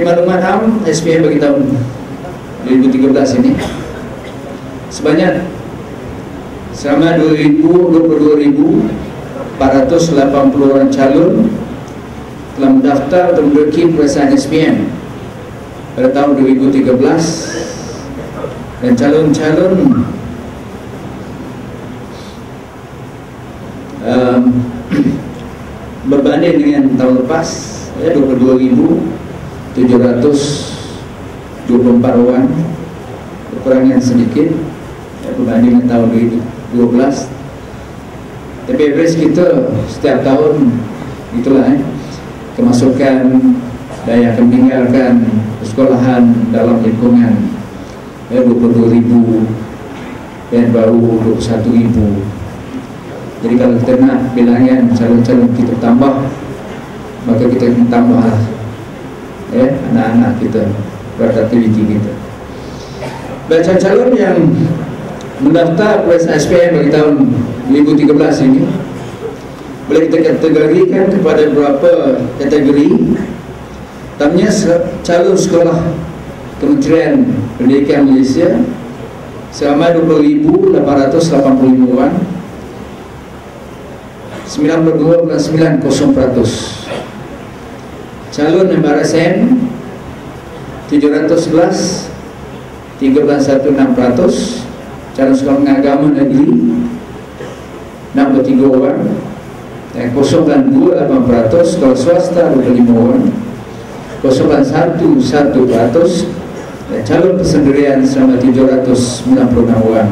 makluman am SPM bagi tahun 2013 ini sebanyak selama 22.480 orang calon telah mendaftar untuk menduduki peperiksaan SPM pada tahun 2013, dan calon-calon berbanding dengan tahun lepas, 22.724 orang, kekurangan sedikit berbanding dengan tahun 2012. Tapi average kita setiap tahun itulah kemasukan dan yang akan meninggalkan sekolahan dalam lingkungan 22.000 dan baru 21.000. Jadi kalau kita nak bilangan calon-calon kita tambah, maka kita akan tambah anak-anak kita, produktiviti kita. Dan calon yang mendaftar peperiksaan SPM bagi tahun 2013 ini boleh kita kategorikan kepada beberapa kategori. Pertamanya calon sekolah Kementerian Pendidikan Malaysia selama 20.885 orang, 92.90%. Calon MRSM 711, 13.16%. Calon sekolah agama negeri 63 orang, 0.28%. Sekolah swasta 25 orang, 0.11%. Dan calon persendirian selama 796 orang,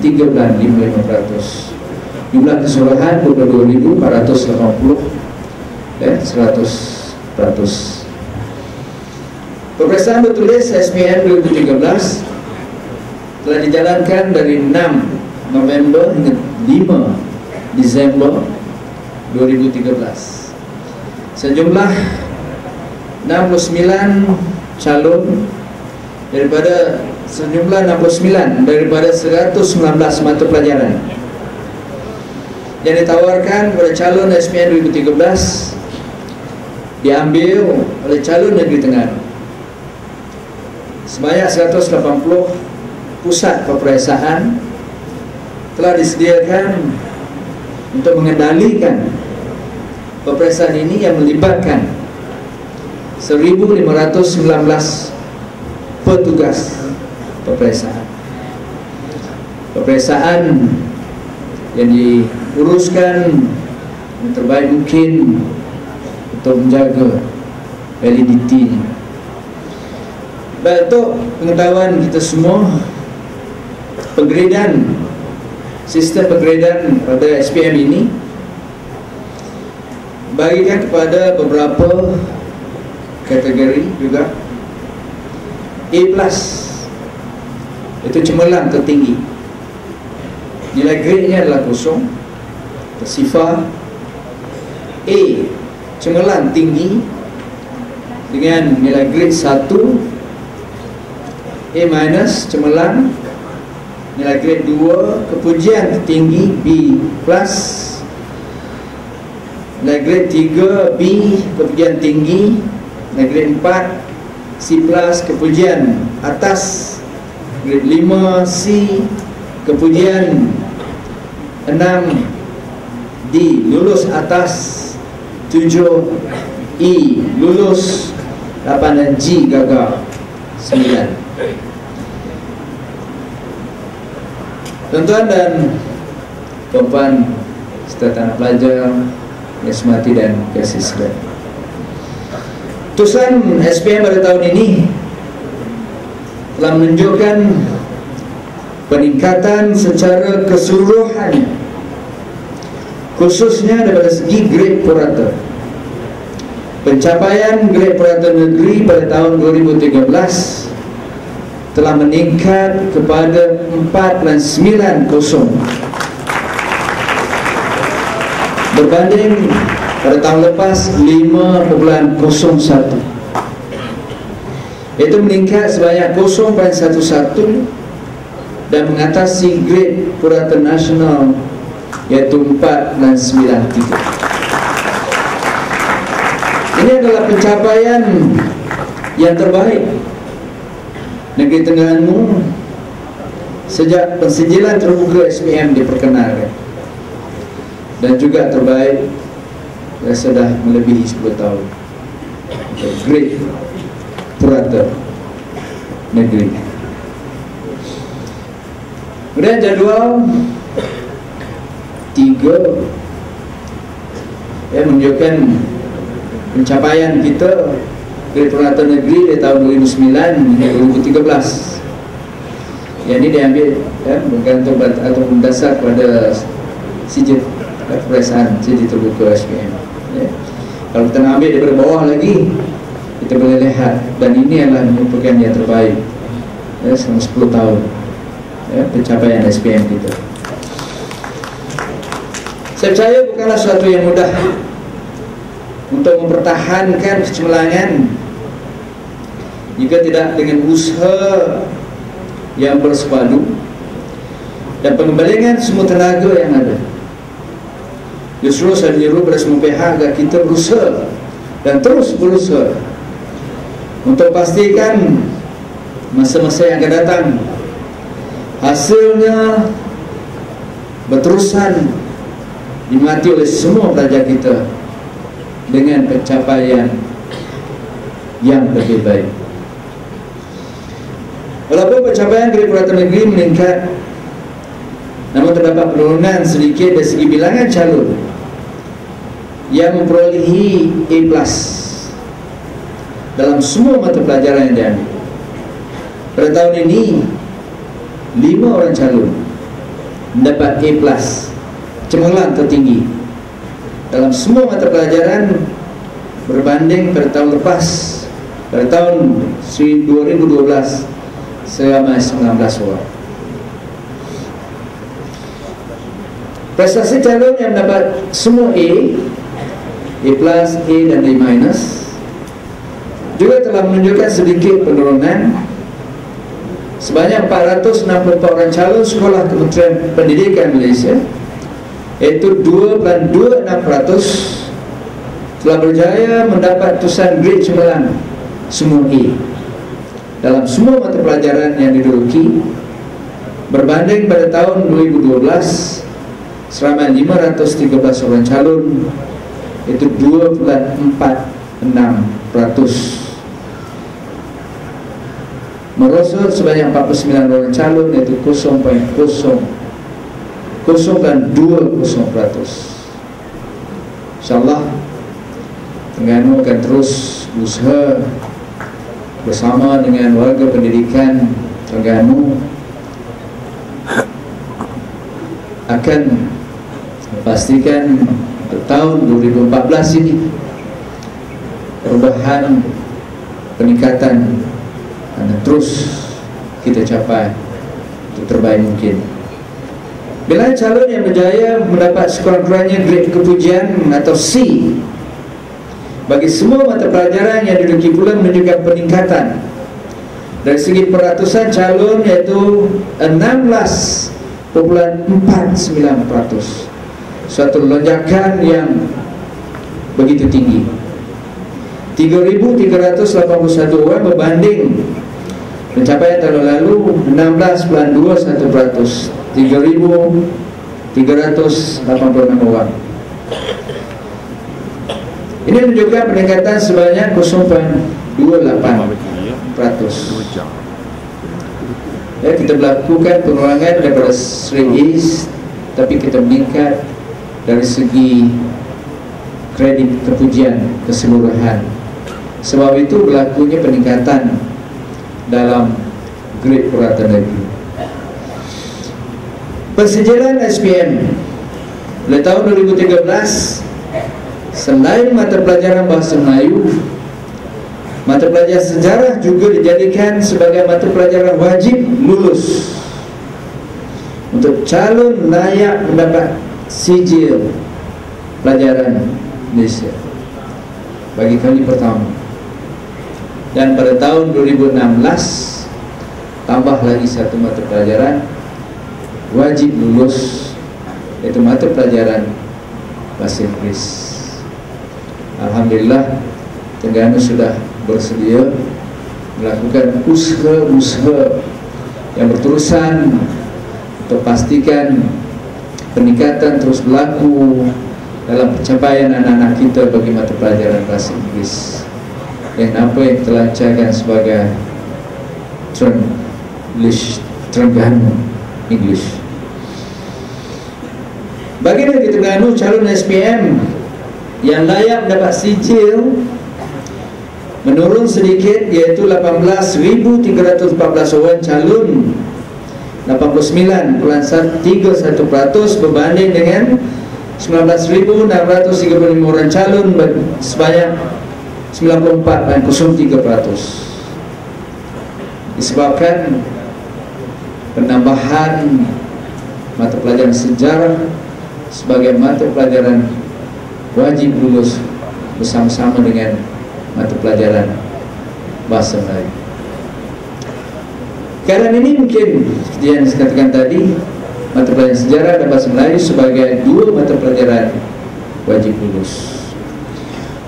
3.55%. Jumlah keseluruhan 22.480, 100%. Peperiksaan bertulis SPM 2013 telah dijalankan dari 6 November hingga 5 Disember 2013. Sejumlah 69 calon daripada 119 mata pelajaran yang ditawarkan kepada calon SPM 2013 diambil oleh calon negeri Tenggara. Sebanyak 180 pusat peperiksaan telah disediakan untuk mengendalikan peperiksaan ini yang melibatkan 1.519 petugas peperiksaan. Peperiksaan yang diuruskan yang terbaik mungkin untuk menjaga validitinya. Baik, untuk pengetahuan kita semua, penggradean, sistem penggradean pada SPM ini bagikan kepada beberapa kategori juga. A+, itu cemerlang tertinggi, nilai grade-nya adalah 0, bersifar. A, cemerlang tinggi dengan nilai grade 1. A-, cemerlang, nilai grade 2. Kepujian tertinggi B+, nilai grade 3. B, kepujian tinggi, nilai grade 4. C+, kepujian atas, grade 5. C, kepujian 6. D, lulus atas 7. E, lulus 8. Dan G, gagal 9. Tuan-tuan dan puan-puan serta tanah pelajar yang semati dan kasih sayang, putusan SPM pada tahun ini telah menunjukkan peningkatan secara keseluruhan, khususnya daripada segi grade purata. Pencapaian grade purata negeri pada tahun 2013 telah meningkat kepada 4.90 berbanding pada tahun lepas 5.01, iaitu meningkat sebanyak 0.11 dan mengatasi grade purata nasional iaitu 4.93. Ini adalah pencapaian yang terbaik. Negeri Terengganu sejak pensijilan terbuka SPM diperkenalkan, dan juga terbaik sudah melebihi 10 tahun. Great Purata Negeri. Kemudian jadual 3 yang menunjukkan pencapaian kita Great Purata Negeri di tahun 2009 hingga 2013. Yang ini diambil bergantung atau mendasar pada sijil perasaan, sijil terbuka SPM. Kalau kita ambil daripada bawah lagi, kita boleh lihat, dan ini adalah merupakan yang terbaik selama 10 tahun pencapaian SPM kita. Saya percaya bukanlah suatu yang mudah untuk mempertahankan kecemerlangan jika tidak dengan usaha yang bersepadu dan pengembangan semua tenaga yang ada. Justru saya menyeru pada semua pihak agar kita berusaha dan terus berusaha untuk pastikan masa-masa yang akan datang hasilnya berterusan dinikmati oleh semua pelajar kita dengan pencapaian yang lebih baik. Walaupun pencapaian Great Purata Negeri meningkat, namun terdapat penurunan sedikit dari segi bilangan calon yang memperolehi A+ dalam semua mata pelajaran yang diambil. Pada tahun ini 5 orang calon mendapat A+, cemerlang tertinggi dalam semua mata pelajaran berbanding pada tahun lepas. Pada tahun 2012 seramai 19 orang. Prestasi calon yang mendapat semua A+, A dan A- juga telah menunjukkan sedikit penurunan. Sebanyak 464 orang calon sekolah Kementerian Pendidikan Malaysia, iaitu 2.26%, telah berjaya mendapat tulisan grade cemerlang semua A dalam semua mata pelajaran yang diduduki, berbanding pada tahun 2012 seramai 513 orang calon, itu 2.46%. Merosot sebanyak 49 orang calon, iaitu 0.002%. InsyaAllah Terengganu akan terus berusaha bersama dengan warga pendidikan Terengganu akan memastikan untuk tahun 2014 ini perubahan, peningkatan akan terus kita capai untuk terbaik mungkin. Bila calon yang berjaya mendapat sekurang-kurangnya grade kepujian atau C bagi semua mata pelajaran yang diduduki, pula menunjukkan peningkatan dari segi peratusan calon, iaitu 16.49%, suatu lonjakan yang begitu tinggi. 3.381 orang berbanding pencapaian tahun lalu 16.21%, 3.386 orang. Ini menunjukkan peningkatan sebanyak 0.28%. Ya, kita melakukan pengurangan daripada series, tapi kita meningkat dari segi kredit kepujian keseluruhan. Sebab itu berlakunya peningkatan dalam Great Purata Negeri. Pensijilan SPM pada tahun 2013, selain mata pelajaran Bahasa Melayu, mata pelajaran sejarah juga dijadikan sebagai mata pelajaran wajib lulus untuk calon layak mendapat sijil pelajaran Malaysia bagi kali pertama. Dan pada tahun 2016 tambah lagi satu mata pelajaran wajib lulus, iaitu mata pelajaran Bahasa Inggeris. Alhamdulillah Terengganu sudah bersedia melakukan usaha-usaha yang berterusan untuk pastikan peningkatan terus berlaku dalam pencapaian anak-anak kita bagi mata pelajaran bahasa Inggeris yang apa yang telah dicarikan sebagai Terengganu English. Bagi negeri Terengganu, calon SPM yang layak mendapat sijil menurun sedikit, iaitu 18.314 orang calon, 89.31% berbanding dengan 19.635 orang calon sebanyak 94.03%. Disebabkan penambahan mata pelajaran sejarah sebagai mata pelajaran wajib lulus bersama-sama dengan mata pelajaran bahasa Melayu. Keadaan ini mungkin seperti yang saya katakan tadi, mata pelajaran sejarah dan bahasa Melayu sebagai dua mata pelajaran wajib lulus.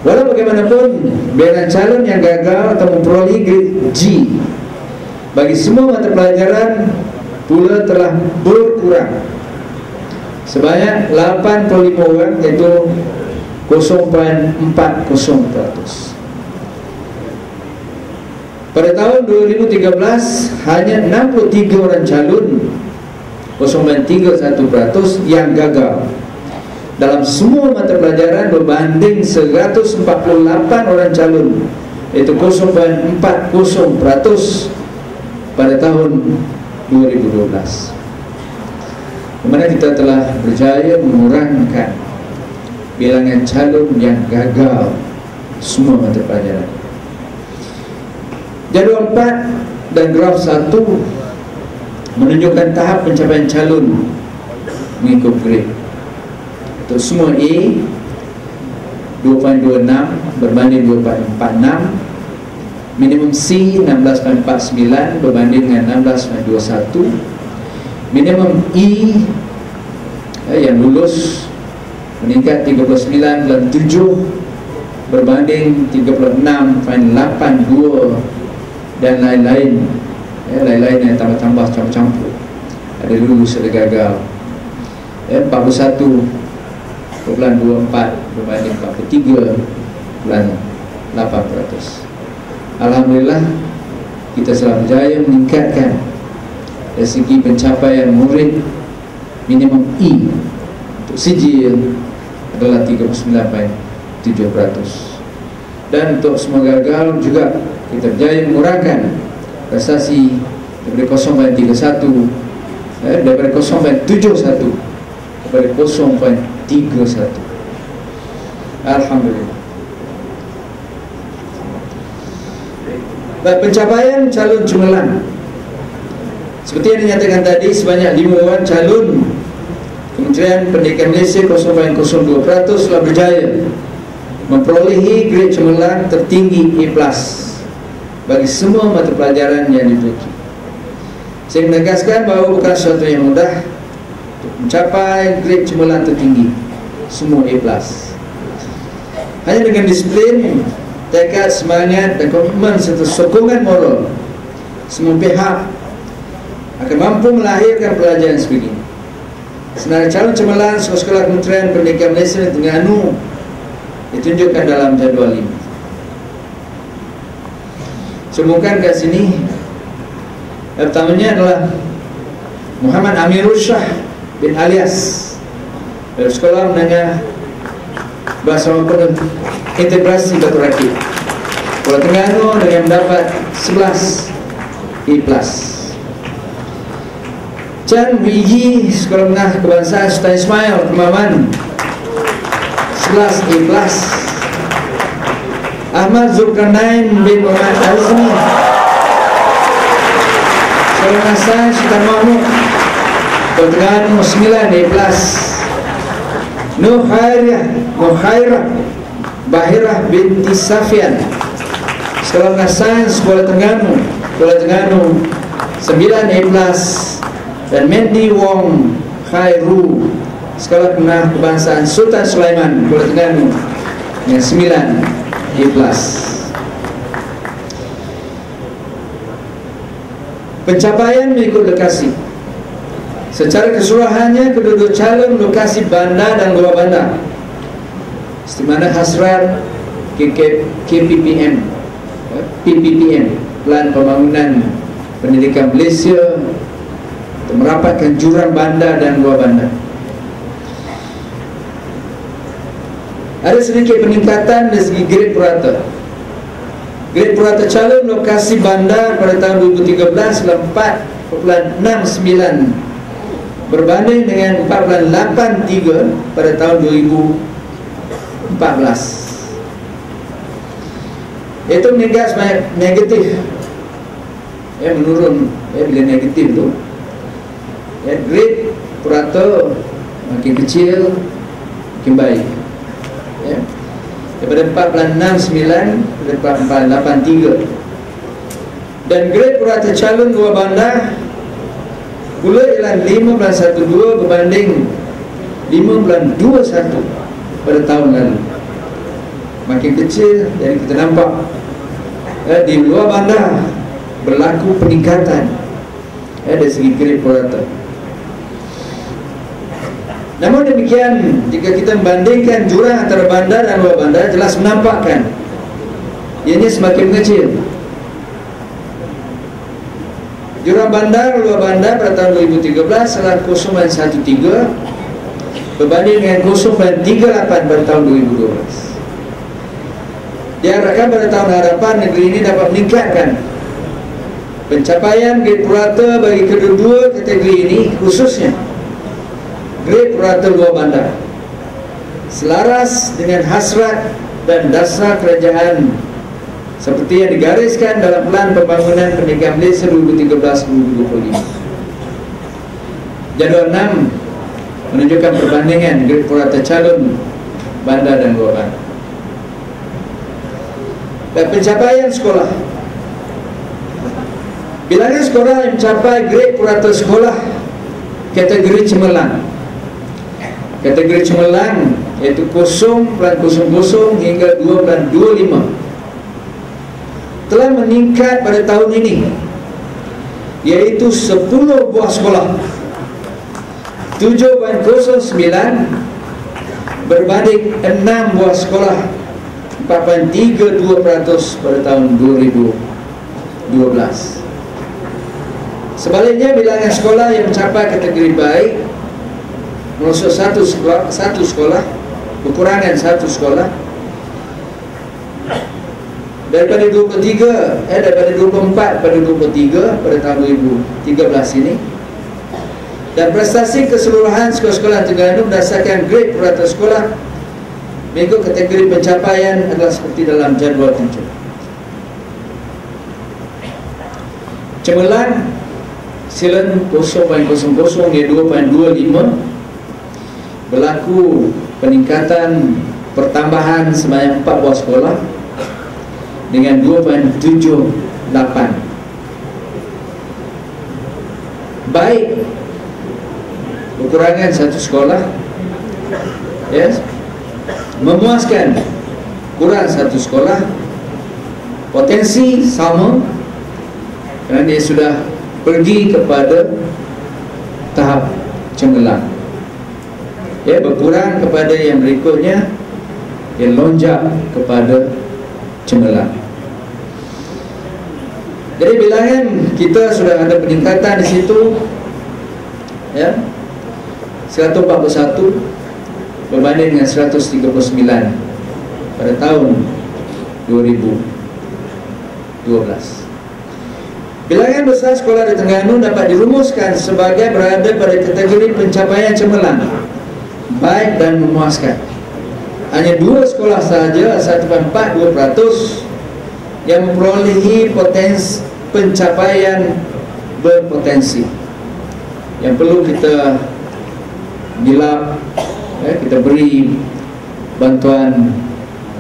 Walau bagaimanapun, bilangan calon yang gagal atau memperoleh grade G bagi semua mata pelajaran pula telah berkurang sebanyak 85 orang, iaitu 0.40%. Pada tahun 2013 hanya 63 orang calon, 0.31%, yang gagal dalam semua mata pelajaran berbanding 148 orang calon, iaitu 0.40% pada tahun 2012. Di mana kita telah berjaya mengurangkan bilangan calon yang gagal semua mata pelajaran. Jadual 4 dan graf 1 menunjukkan tahap pencapaian calon mengikut grade. Untuk semua A 2.26 berbanding 2.46, minimum C 16.49 berbanding dengan 16.21, minimum E yang lulus meningkat 39.7 berbanding 36.82, dan lain-lain yang tambah-tambah campur-campur, ada lulus, ada gagal. 41.24 berbanding 43.8%. Alhamdulillah, kita telah berjaya meningkatkan dari segi pencapaian murid minimum E untuk sijil adalah 39.7%. Dan untuk semua gagal juga kita berjaya mengurangkan prestasi daripada 0.31 daripada 0.71 kepada 0.31. Alhamdulillah. Pencapaian calon cemerlang seperti yang dinyatakan tadi, sebanyak 5 orang calon Kementerian Pendidikan Malaysia 0.02% telah berjaya memperolehi grade cemerlang tertinggi A+ bagi semua mata pelajaran yang dimiliki. Saya menegaskan bahawa bukan sesuatu yang mudah untuk mencapai grade cemerlang tertinggi semua A+. Hanya dengan disiplin, tekad, semangat dan komitmen serta sokongan moral, semua pihak akan mampu melahirkan pelajaran sebegini. Senarai calon cemerlang sekolah Kementerian Pendidikan Malaysia Terengganu ditunjukkan dalam jadual ini. Sebutkan kat sini, yang pertamanya adalah Muhammad Amirul Shah bin Alias dari Sekolah Menengah Bahasa Maupun Integrasi Batu Rakit, Pulau Terengganu, dengan mendapat 11 A+. Chan Wiji, Sekolah Menengah Kebangsaan Sultan Ismail, Kemaman, 11 A+. Ahmad Zulkarnain bin Muhammad Azmi, Sekolah Menengah Sains Sultan Mahmud, Pulau Terengganu, 9 A+. Nuhairah Bahirah binti Safian, Sekolah Menengah Sains Pulau Terengganu, 9 A+. Dan Mendy Wong Khairu, Sekolah Menengah Kebangsaan Sultan Sulaiman, Pulau Terengganu, dengan 9 A+. Pencapaian mengikut lokasi. Secara keseluruhannya, kedua-dua calon lokasi bandar dan luar bandar, di mana hasrat KPPM, PPPM, Plan Pembangunan Pendidikan Malaysia, untuk merapatkan jurang bandar dan luar bandar. Ada sedikit peningkatan dari segi grade purata. Grade purata calon lokasi bandar pada tahun 2013 adalah 4.69 berbanding dengan 4.83 pada tahun 2014. Itu meningkat sebanyak negatif, menurun, bila negatif tu, grade purata makin kecil, makin baik, daripada 4.69 pada 4.83. Dan grade purata calon luar bandar pula ialah 5.12 berbanding 5.21 pada tahun lalu. Makin kecil. Jadi kita nampak di luar bandar berlaku peningkatan dari segi grade purata. Namun demikian, jika kita membandingkan jurang antara bandar dan luar bandar, jelas menampakkan ianya semakin mengecil. Jurang bandar luar bandar pada tahun 2013 adalah 0.13 berbanding dengan 0.38 pada tahun 2012. Diharapkan pada tahun hadapan negeri ini dapat meningkatkan pencapaian grade purata bagi kedua-dua kategori ini, khususnya grade purata luar bandar, selaras dengan hasrat dan dasar kerajaan seperti yang digariskan dalam Plan Pembangunan Pendidikan Malaysia 2013-2025. Jadual 6 menunjukkan perbandingan grade purata calon bandar dan luar bandar. Dan pencapaian sekolah, bilangan sekolah yang mencapai grade purata sekolah kategori cemerlang. Kategori cemerlang iaitu 0.00 hingga 2.25 telah meningkat pada tahun ini, iaitu 10 buah sekolah, 7.09 berbanding 6 buah sekolah, 4.32% pada tahun 2012. Sebaliknya, bilangan sekolah yang mencapai kategori baik merosot satu sekolah, kekurangan satu sekolah, daripada 24 pada 23 pada tahun 2013 ini. Dan prestasi keseluruhan sekolah-sekolah Terengganu berdasarkan grade purata sekolah mengikut kategori pencapaian adalah seperti dalam jadual tunjuk. Cemerlang silen 0.00 hingga 2.25 berlaku peningkatan pertambahan sebanyak 4 buah sekolah dengan 2.78. Baik, kekurangan satu sekolah, memuaskan, kurang satu sekolah, potensi sama kerana dia sudah pergi kepada tahap cemerlang, berkurang kepada yang berikutnya, yang lonjak kepada cemerlang. Jadi bilangan kita sudah ada peningkatan di situ, 141 berbanding dengan 139 pada tahun 2012. Bilangan besar sekolah di Terengganu dapat dirumuskan sebagai berada pada kategori pencapaian cemerlang, baik dan memuaskan. Hanya 2 sekolah sahaja, 1.42%, yang memperolehi potensi pencapaian berpotensi, yang perlu kita gilap, kita beri bantuan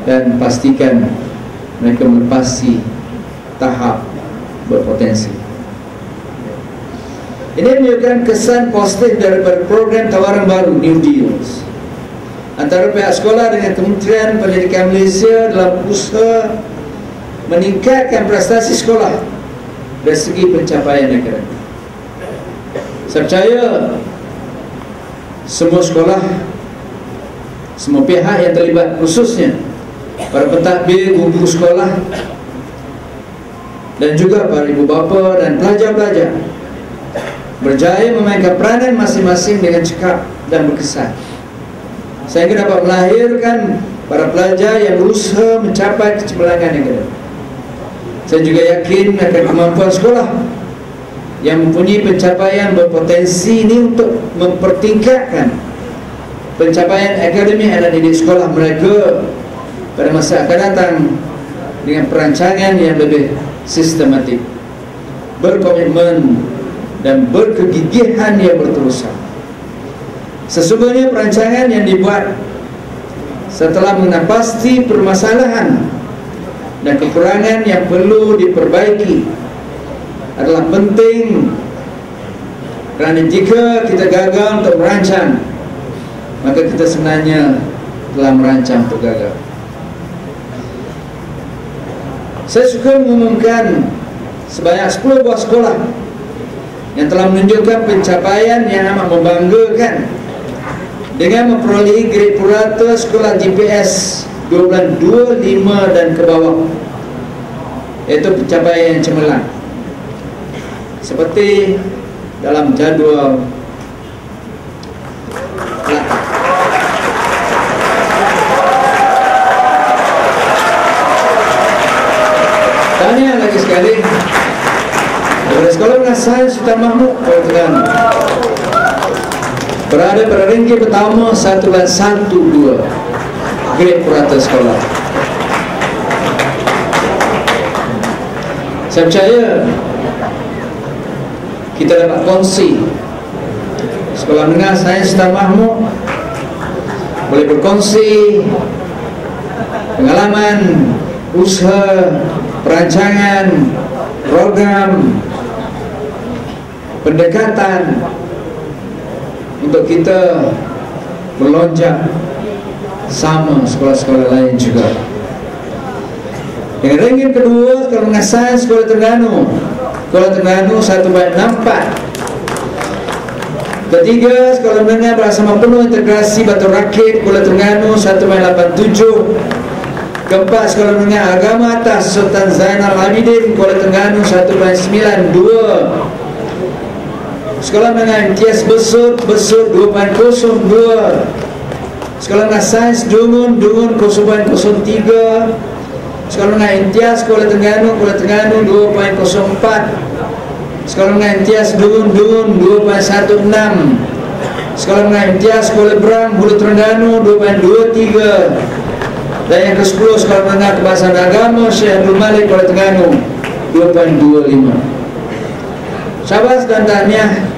dan pastikan mereka melepasi tahap berpotensi. Ini menunjukkan kesan positif daripada program tawaran baru New Deals antara pihak sekolah dengan Kementerian Pendidikan Malaysia dalam usaha meningkatkan prestasi sekolah dari segi pencapaian akademik. Saya percaya semua sekolah, semua pihak yang terlibat, khususnya para pentadbir, guru sekolah, dan juga para ibu bapa dan pelajar-pelajar, berjaya memainkan peranan masing-masing dengan cekap dan berkesan, sehingga dapat melahirkan para pelajar yang berusaha mencapai kecemerlangan akademik. Saya juga yakin akan kemampuan sekolah yang mempunyai pencapaian berpotensi ini untuk mempertingkatkan pencapaian akademik anak didik sekolah mereka pada masa akan datang dengan perancangan yang lebih sistematik, berkomitmen dan berkegigihan yang berterusan. Sesungguhnya perancangan yang dibuat setelah mengenal pasti permasalahan dan kekurangan yang perlu diperbaiki adalah penting, kerana jika kita gagal untuk merancang, maka kita sebenarnya telah merancang untuk gagal. Saya suka mengumumkan sebanyak 10 buah sekolah yang telah menunjukkan pencapaian yang amat membanggakan dengan memperolehi grade purata sekolah GPS 12, 2, 5 dan ke bawah, iaitu pencapaian yang cemerlang seperti dalam jadual tanya lagi sekali daripada Sekolah Menengah Sains Sultan Mahmud Kuala Terengganu, berada pada ranking pertama 1 dan 1, 2 grade purata sekolah. Saya percaya kita dapat kongsi, Sekolah Menengah Sains Sultan Mahmud boleh berkongsi pengalaman, usaha, perancangan, program, pendekatan untuk kita melonjak sama sekolah-sekolah lain juga. Yang ranking kedua, Sekolah Menengah Sains Kuala Terengganu, Kuala Terengganu 1.64. Ketiga, Sekolah Menengah Bersama Penuh Integrasi Batu Rakit Kuala Terengganu 1.87. Keempat, Sekolah Menengah Agama Atas Sultan Zainal Abidin Kuala Terengganu 1.92. Sekolah Menengah Imtiaz Besut 2.02. Sekolah Menengah Sains Dungun 0.03. Sekolah Menengah Imtiaz Kuala Terengganu 2.04. Sekolah Menengah Imtiaz Dungun 2.16. Sekolah Menengah Imtiaz Kuala Berang Hulu Terengganu 2.23. Dan yang ke-10, Sekolah Menengah Kebangsaan Agama Syekh Abdul Malik Kuala Terengganu 2.25. Syabas dan tahniah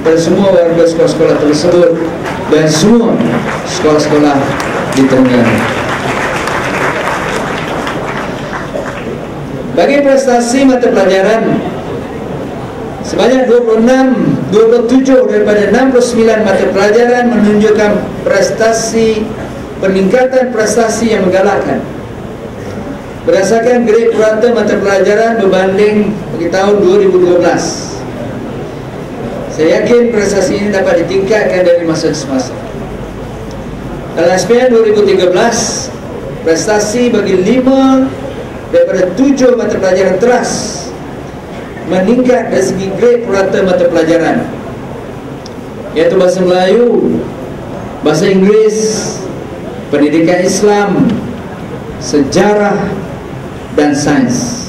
dan semua warga sekolah-sekolah tersebut dan semua sekolah-sekolah di Terengganu. Bagi prestasi mata pelajaran, sebanyak 27 daripada 69 mata pelajaran menunjukkan prestasi, peningkatan prestasi yang menggalakkan berdasarkan grade purata mata pelajaran berbanding bagi tahun 2012. Saya yakin prestasi ini dapat ditingkatkan dari masa ke semasa. Dalam SPM 2013, prestasi bagi 5 daripada 7 mata pelajaran teras meningkat dari segi grade purata mata pelajaran, iaitu Bahasa Melayu, Bahasa Inggeris, Pendidikan Islam, Sejarah dan Sains.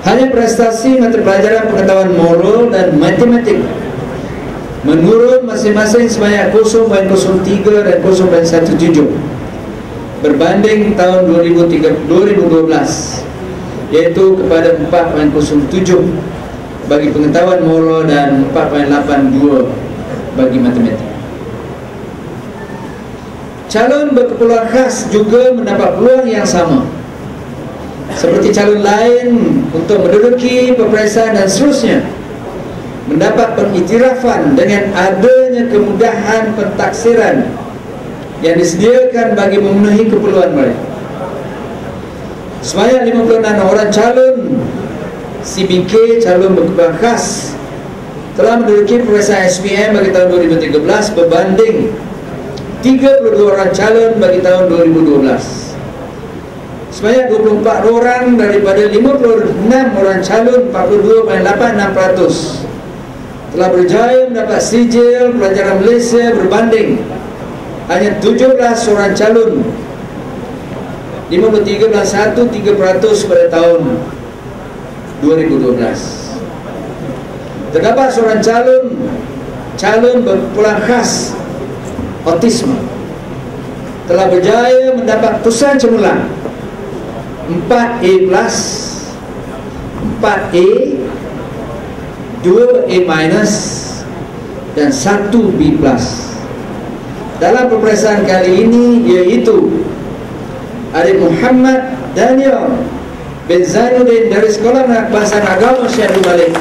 Hanya prestasi mata pelajaran pengetahuan moral dan matematik menurun masing-masing sebanyak 0.03 dan 0.17 berbanding tahun 2012, yaitu kepada 4.07 bagi pengetahuan moral dan 4.82 bagi matematik. Calon berkeperluan khas juga mendapat peluang yang sama seperti calon lain untuk menduduki peperiksaan dan seterusnya, mendapat pengiktirafan dengan adanya kemudahan pentaksiran yang disediakan bagi memenuhi keperluan mereka. Sebanyak 56 orang calon CBK calon berkebutuhan khas telah menduduki peperiksaan SPM bagi tahun 2013 berbanding 32 orang calon bagi tahun 2012. Sebanyak 24 orang daripada 56 orang calon 42.86% telah berjaya mendapat sijil pelajaran Malaysia berbanding hanya 17 orang calon 53.13% pada tahun 2012. Terdapat seorang calon berkebutuhan khas autisme telah berjaya mendapat tulisan cemerlang 4A+, 4A, 2A- dan 1B+. Dalam peperiksaan kali ini iaitu Adik Muhammad Daniel bin Zainuddin dari Sekolah Bahasa Agama Syed Malik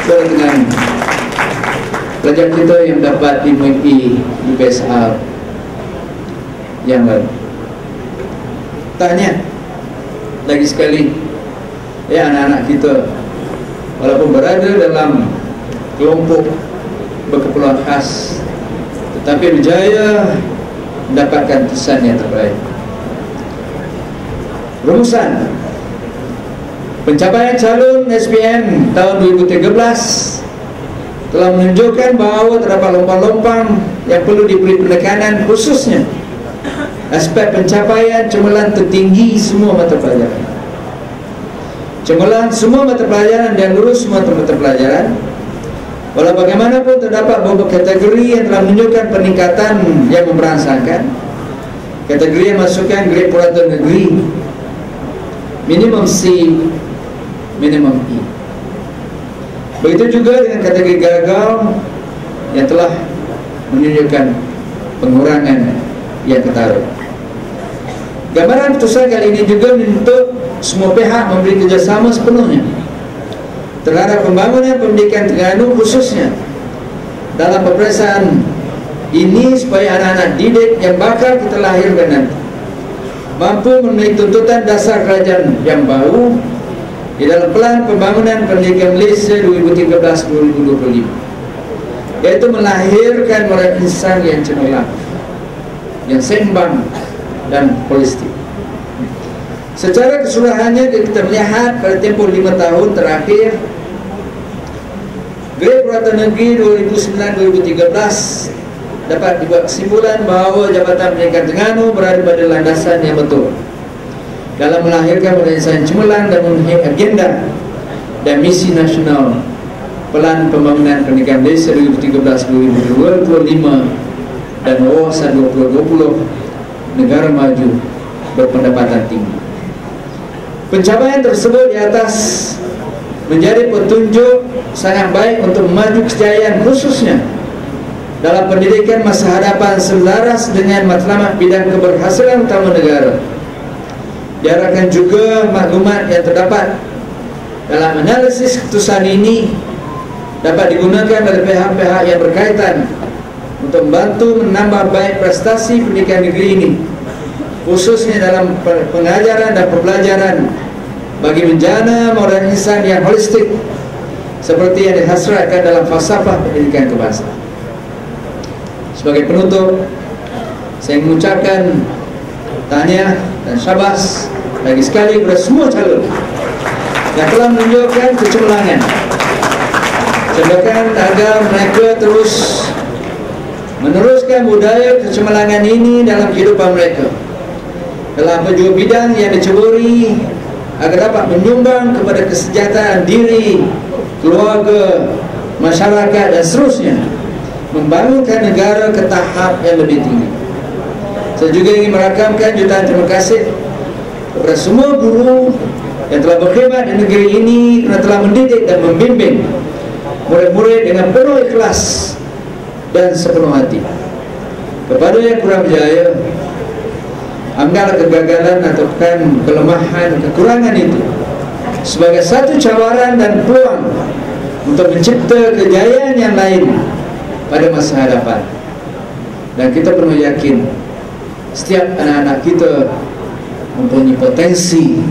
Kuala Terengganu. Pelajar kita yang dapat dimulai UPSR yang lalu. Tanya lagi sekali, ya anak-anak kita walaupun berada dalam kelompok berkeperluan khas, tetapi berjaya mendapatkan tulisan yang terbaik. Rumusan pencapaian calon SPM tahun 2013 telah menunjukkan bahawa terdapat lompang-lompang yang perlu diberi penekanan, khususnya aspek pencapaian cemerlang tertinggi semua mata pelajaran, cemerlang semua mata pelajaran dan lurus semua mata pelajaran. Walau bagaimanapun terdapat beberapa kategori yang telah menunjukkan peningkatan yang memberangsangkan. Kategori yang masukkan grade peraturan negeri minimum C, minimum E. Begitu juga dengan kategori gagal yang telah menunjukkan pengurangan yang ketara. Gambaran putusan kali ini juga menuntut semua pihak memberi kerjasama sepenuhnya terhadap pembangunan pendidikan Terengganu, khususnya dalam peperiksaan ini, supaya anak-anak didik yang bakal kita lahirkan nanti mampu memenuhi tuntutan dasar kerajaan yang baru di dalam Pelan Pembangunan Pendidikan Malaysia 2013-2025, yaitu melahirkan orang insan yang cemerlang, yang seimbang dan holistik. Secara keseluruhannya kita melihat pada tempoh 5 tahun terakhir, grade peraturan negeri 2009-2013 dapat dibuat kesimpulan bahawa Jabatan Pendidikan Terengganu berada pada landasan yang betul dalam melahirkan penyelesaian cemerlang dan memenuhi agenda dan misi nasional Pelan Pembangunan Pendidikan Malaysia 2013-2025 dan wawasan 2020 negara maju berpendapatan tinggi. Pencapaian tersebut di atas menjadi petunjuk sangat baik untuk maju kejayaan, khususnya dalam pendidikan masa hadapan, selaras dengan matlamat bidang keberhasilan utama negara. Diharapkan juga maklumat yang terdapat dalam analisis keputusan ini dapat digunakan oleh pihak-pihak yang berkaitan untuk membantu menambah baik prestasi pendidikan negeri ini, khususnya dalam pengajaran dan pembelajaran bagi menjana modern insan yang holistik seperti yang dihasratkan dalam falsafah pendidikan kebangsaan. Sebagai penutup, saya mengucapkan tahniah dan syabas lagi sekali kepada semua calon yang telah menunjukkan kecemerlangan, sedangkan agar mereka terus meneruskan budaya kecemerlangan ini dalam kehidupan mereka dalam berbagai bidang yang diceburi, agar dapat menyumbang kepada kesejahteraan diri, keluarga, masyarakat dan seterusnya, membangunkan negara ke tahap yang lebih tinggi. Saya juga ingin merakamkan jutaan terima kasih kepada semua guru yang telah berkhidmat di negeri ini kerana telah mendidik dan membimbing murid-murid dengan penuh ikhlas dan sepenuh hati. Kepada yang kurang berjaya, anggaplah kegagalan atau kelemahan, kekurangan itu sebagai satu cabaran dan peluang untuk mencipta kejayaan yang lain pada masa hadapan. Dan kita perlu yakin setiap anak-anak kita mempunyai potensi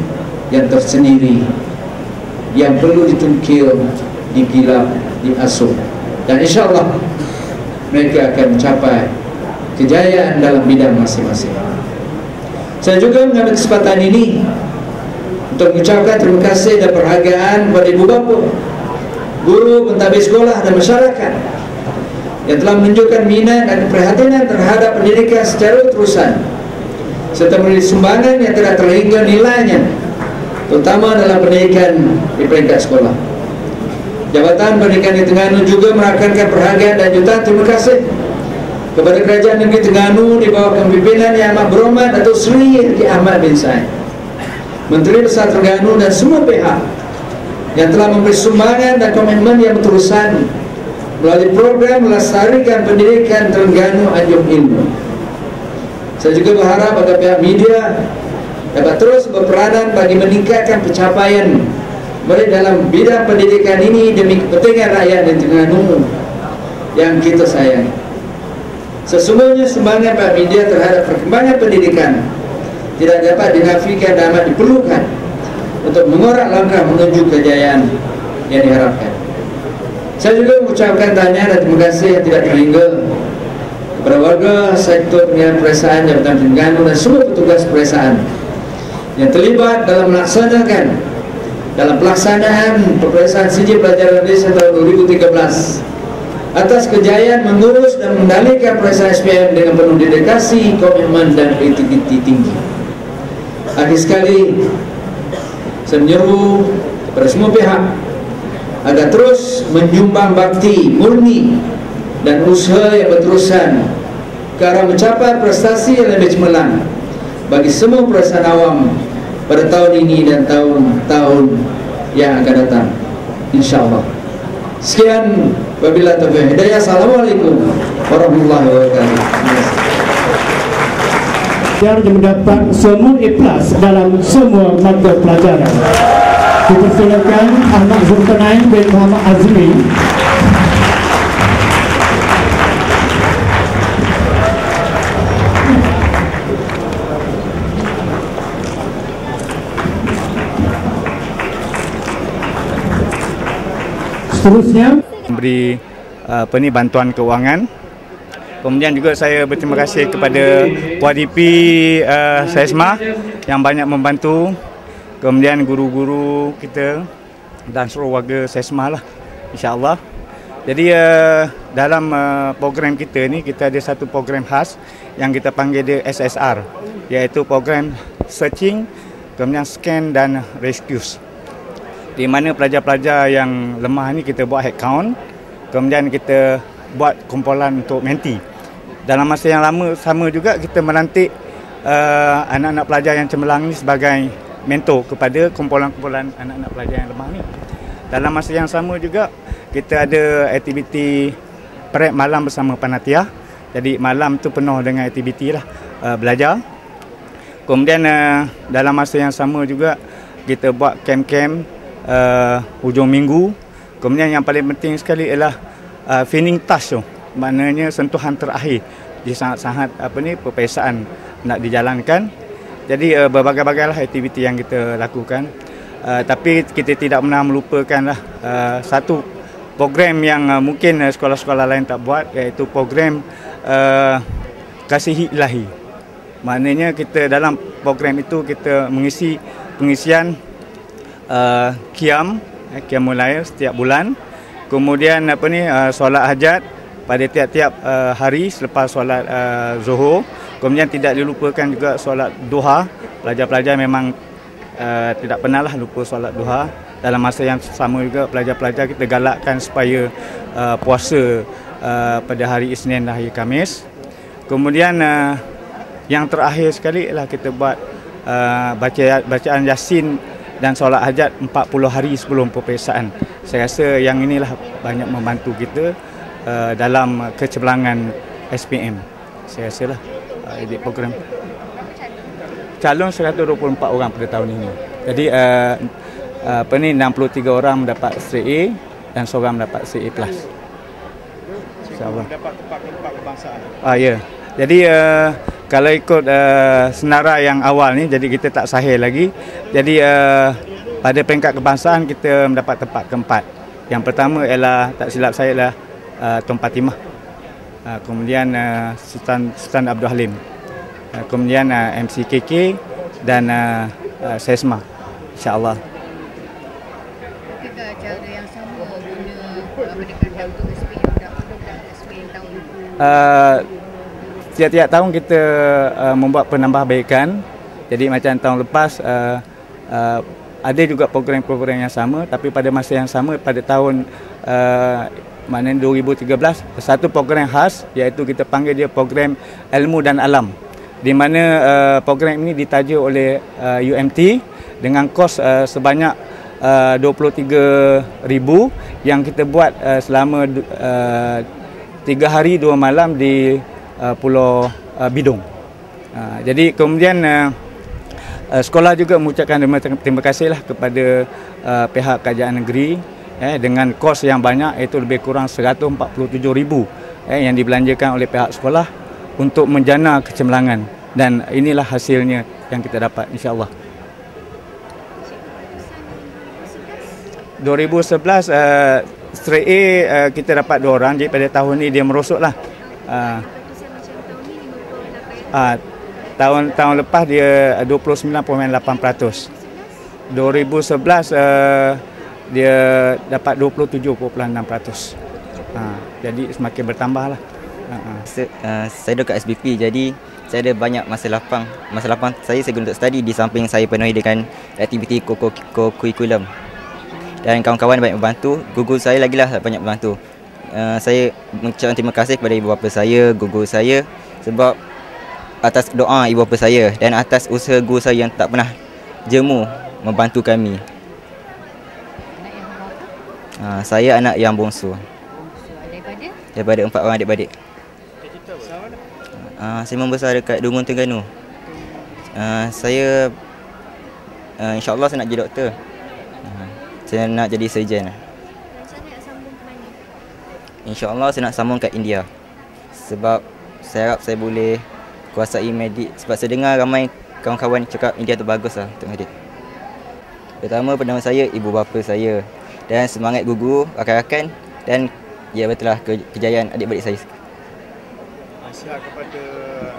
yang tersendiri yang perlu ditungkil, digilap, diasuh, dan insyaAllah mereka akan mencapai kejayaan dalam bidang masing-masing. Saya juga mengambil kesempatan ini untuk mengucapkan terima kasih dan penghargaan kepada ibu bapa, guru, pentadbir sekolah dan masyarakat yang telah menunjukkan minat dan keprihatinan terhadap pendidikan secara terusan, serta memberi sumbangan yang tidak terhingga nilainya, terutama dalam pendidikan di peringkat sekolah. Jabatan Pendidikan di Terengganu juga merakamkan penghargaan dan jutaan terima kasih kepada Kerajaan Negeri Terengganu di bawah kepimpinan Yang Amat Berhormat Datuk Seri Haji Ahmad bin Said, Menteri Besar Terengganu, dan semua pihak yang telah memberi sumbangan dan komitmen yang berterusan melalui program melestarikan pendidikan Terengganu Anjung Ilmu. Saya juga berharap agar pihak media dapat terus berperanan bagi meningkatkan pencapaian mereka dalam bidang pendidikan ini demi kepentingan rakyat di Terengganu yang kita sayangi. Sesungguhnya sumbangan pihak media terhadap perkembangan pendidikan tidak dapat dinafikan dan amat diperlukan untuk mengorak langkah menuju kejayaan yang diharapkan. Saya juga mengucapkan tanya dan terima kasih yang tidak terhingga kepada warga sektor penyiaran peperiksaan Jabatan Terengganu dan semua petugas peperiksaan yang terlibat dalam pelaksanaan peperiksaan sijil pelajaran Malaysia tahun 2013 atas kejayaan mengurus dan mengendalikan peperiksaan SPM dengan penuh dedikasi, komitmen dan integritas tinggi. Akhir sekali, saya menyeru kepada semua pihak agar terus menyumbang bakti murni dan usaha yang berterusan ke arah mencapai prestasi yang lebih cemerlang bagi semua perasaan awam pada tahun ini dan tahun-tahun yang akan datang, insyaAllah. Sekian, wabillahi taufiq hidayah. Assalamualaikum warahmatullahi wabarakatuh. Biar mendapat semua A+ dalam semua mata pelajaran. Dipersilakan Ahmad Zulkarnain bin Muhammad Azmi. Seterusnya memberi bantuan keuangan. Kemudian juga saya berterima kasih kepada YDP SESMA yang banyak membantu. Kemudian guru-guru kita dan seluruh warga SESMA lah, insya-Allah. Jadi dalam program kita ni, kita ada satu program khas yang kita panggil dia SSR, iaitu program Searching, kemudian Scan dan Rescues, di mana pelajar-pelajar yang lemah ni kita buat head count, kemudian kita buat kumpulan untuk menti. Dalam masa yang sama juga kita melantik anak-anak pelajar yang cemerlang ni sebagai mentor kepada kumpulan-kumpulan anak-anak pelajar yang lemah ni. Dalam masa yang sama juga kita ada aktiviti parade malam bersama Panitia. Jadi malam tu penuh dengan aktiviti lah, belajar. Kemudian dalam masa yang sama juga kita buat camp-camp hujung minggu. Kemudian yang paling penting sekali ialah finishing touch tu, maknanya sentuhan terakhir di sangat-sangat peperiksaan nak dijalankan. Jadi berbagai-bagai lah aktiviti yang kita lakukan, tapi kita tidak pernah melupakan lah satu program yang mungkin sekolah-sekolah lain tak buat, iaitu program Kasihi Ilahi. Maknanya kita dalam program itu kita mengisi pengisian Qiyamul Lail setiap bulan. Kemudian solat hajat pada tiap-tiap hari selepas solat Zuhur. Kemudian tidak dilupakan juga solat duha. Pelajar-pelajar memang tidak pernahlah lupa solat duha. Dalam masa yang sama juga pelajar-pelajar kita galakkan supaya puasa pada hari Isnin dan hari Khamis. Kemudian yang terakhir sekali ialah kita buat bacaan Yasin dan solat hajat 40 hari sebelum peperiksaan. Saya rasa yang inilah banyak membantu kita dalam kecemerlangan SPM. Saya rasa lah edit program. Calon 124 orang pada tahun ini. Jadi 63 orang mendapat straight A dan seorang mendapat straight A+. InsyaAllah. Mendapat tempat kebangsaan. Ya. Jadi kalau ikut senarai yang awal ni, jadi kita tak sahih lagi. Jadi pada peringkat kebangsaan kita mendapat tempat keempat. Yang pertama ialah, tak silap saya, ialah Tuan Fatimah. Kemudian Sultan Abdul Halim. Kemudian MCKK dan SESMA, insya-Allah. Adakah cara yang sama guna pendekatan untuk SPM tahun ini? Tiap-tiap tahun kita membuat penambahbaikan. Jadi macam tahun lepas ada juga program-program yang sama, tapi pada masa yang sama pada tahun maknanya 2013, satu program khas iaitu kita panggil dia program Ilmu dan Alam, di mana program ini ditaja oleh UMT dengan kos sebanyak 23,000 yang kita buat selama 3 hari 2 malam di Pulau Bidung. Jadi kemudian sekolah juga mengucapkan terima kasihlah kepada pihak kerajaan negeri dengan kos yang banyak, iaitu lebih kurang 147,000 yang dibelanjakan oleh pihak sekolah untuk menjana kecemerlangan, dan inilah hasilnya yang kita dapat, insya-Allah. 2011 straight A kita dapat 2 orang, jadi pada tahun ni dia merosotlah. Tahun lepas dia 29.8%. 2011 dia dapat 27.6%. Jadi semakin bertambahlah. Saya duduk kat SBP, jadi saya ada banyak masa lapang. Masa lapang saya guna untuk study, di samping saya penuhi dengan aktiviti kurikulum. Dan kawan-kawan banyak membantu, guru saya lagilah banyak membantu. Saya mengucapkan terima kasih kepada ibu bapa saya, guru saya, sebab atas doa ibu bapa saya dan atas usaha guru saya yang tak pernah jemu membantu kami. Saya anak yang bongsu. Daripada 4 orang adik-beradik. Saya membesar dekat Dungun Terengganu. Saya insya-Allah saya nak jadi doktor. Saya nak jadi surgeon. InsyaAllah saya nak sambung kat India. Sebab saya harap saya boleh kuasai medik. Sebab saya dengar ramai kawan-kawan cakap India tu bagus lah untuk medik. Pertama, pertama saya, ibu bapa saya. Dan semangat guru, rakan-rakan. Dan ya betul lah kejayaan adik-beradik saya. Nasihat kepada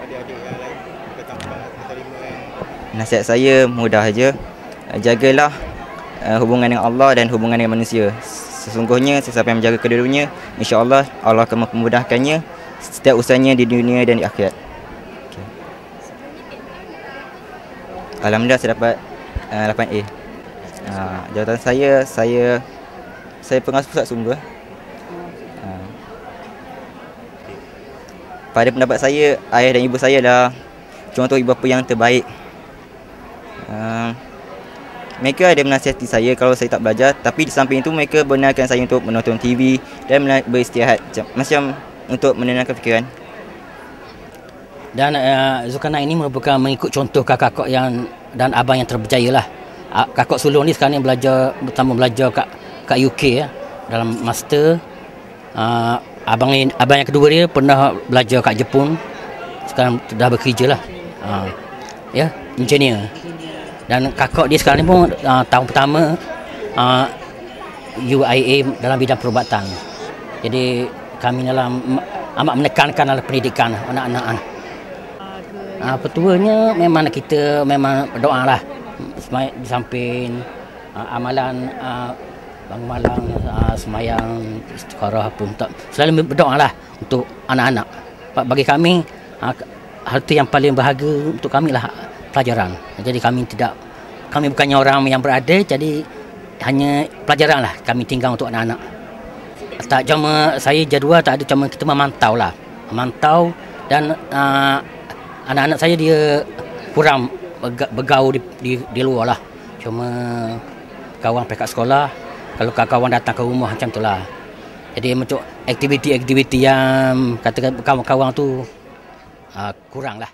adik-adik yang lain, nasihat saya mudah aja. Jagalah hubungan dengan Allah dan hubungan dengan manusia. Sesungguhnya sesiapa yang menjaga kedua-duanya, insya-Allah Allah akan memudahkannya setiap usahanya di dunia dan di akhirat. Okay. Alhamdulillah saya dapat 8A. Jawatan saya pengasuh pusat sumber. Pada pendapat saya, ayah dan ibu saya adalah contoh ibu bapa yang terbaik. Mereka ada menasihati saya kalau saya tak belajar, tapi di samping itu mereka benarkan saya untuk menonton TV dan beristirahat, macam untuk menenangkan fikiran. Dan Zulkarnain ini merupakan mengikut contoh kakak yang dan abang yang terberjaya lah. Kakak sulung ni sekarang ni belajar kat UK dalam master. Abang yang kedua dia pernah belajar kat Jepun, sekarang dah bekerja lah. Engineer. Dan kakak dia sekarang ni pun tahun pertama UIA dalam bidang perubatan. Jadi kami dalam amat menekankan dalam pendidikan anak-anak. Petuanya memang kita memang berdoa lah. Di samping amalan bangun malam, semayang, istikharah pun selalu berdoa lah untuk anak-anak. Bagi kami harta yang paling berharga untuk kami lah pelajaran. Jadi kami bukannya orang yang berada, jadi hanya pelajaran lah kami tinggal untuk anak-anak. Tak cuma saya jadual, tak ada, cuma kita memantau lah. Memantau dan anak-anak saya dia kurang bergaul di luar lah. Cuma kawan pihak sekolah, kalau kawan datang ke rumah macam tu lah. Jadi untuk aktiviti-aktiviti yang katakan kawan-kawan tu kurang lah.